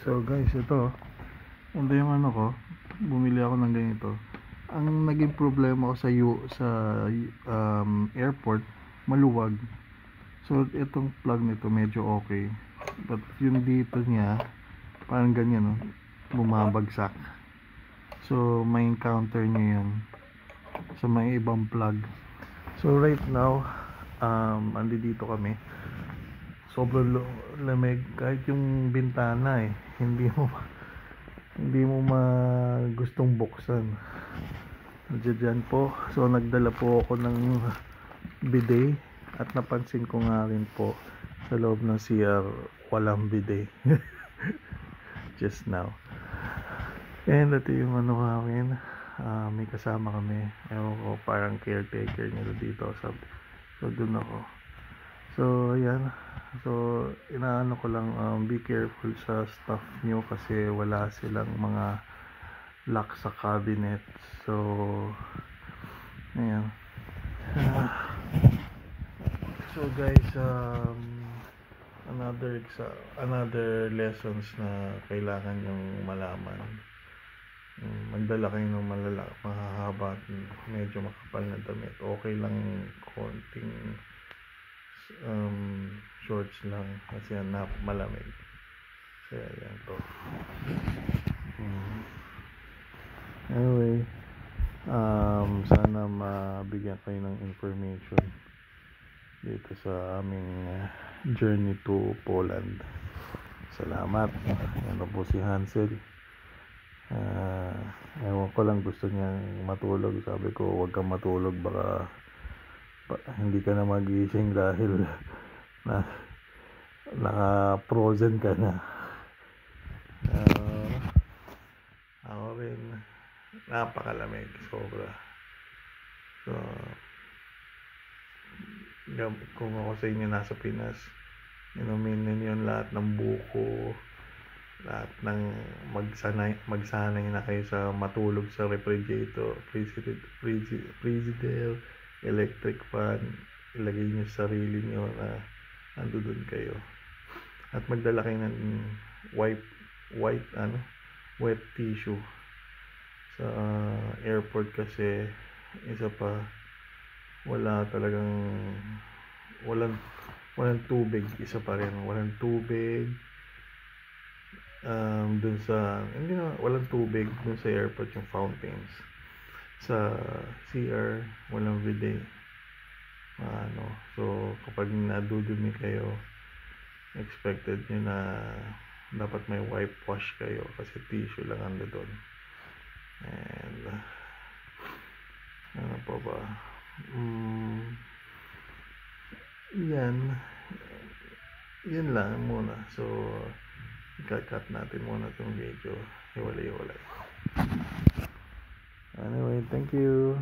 So guys, ito yung ano ko, bumili ako ng ganito. Ang naging problema ko sa airport, maluwag. So itong plug nito medyo okay. But yung dito niya, parang ganyan, no? Bumabagsak. So may encounter niyo yun sa may ibang plug. So right now, andi dito kami. Sobrang lamig, kahit yung bintana hindi mo gustong buksan. Diyan po. So nagdala po ako ng bidet at napansin ko nga rin po sa loob ng CR walang bidet. Just now. And ito yung ano namin, may kasama kami. Ewan ko, parang caretaker nila dito. So dun ako. So ayan. So inaano ko lang, be careful sa stuff nyo kasi wala silang mga lock sa cabinet. So ayan. So guys, another lessons na kailangan yung malaman. Magdala kayo ng mahahaba at medyo makapal na damit. Okay lang konting shorts lang kasi malamig. Kaya yan to. Anyway, sana mabigyan kayo ng information dito sa aming journey to Poland. Salamat. Ano po si Hansel. Ewan ko lang, gusto niyang matulog. Sabi ko, huwag kang matulog, baka hindi ka na magising dahil naka-frozen ka na. Ako rin, napakalamig, sobra. So kung ako sa inyo nasa Pinas, inumin ninyo lahat ng buko, lahat ng magsanay na kayo sa matulog sa refrigerator, frigidaire, electric fan. Ilagay nyo sa sarili nyo na andun kayo, at magdala kayo ng wet tissue sa airport kasi isa pa, walang tubig. Isa pa rin, walang tubig walang tubig dun sa airport, yung fountains. Sa CR walang bidet. So kapag nadudumi kayo, expected nyo na dapat may wipe wash kayo kasi tissue lang ando doon. And ano pa ba, yan lang muna. So cut natin muna itong video. Hiwalay. Anyway, thank you.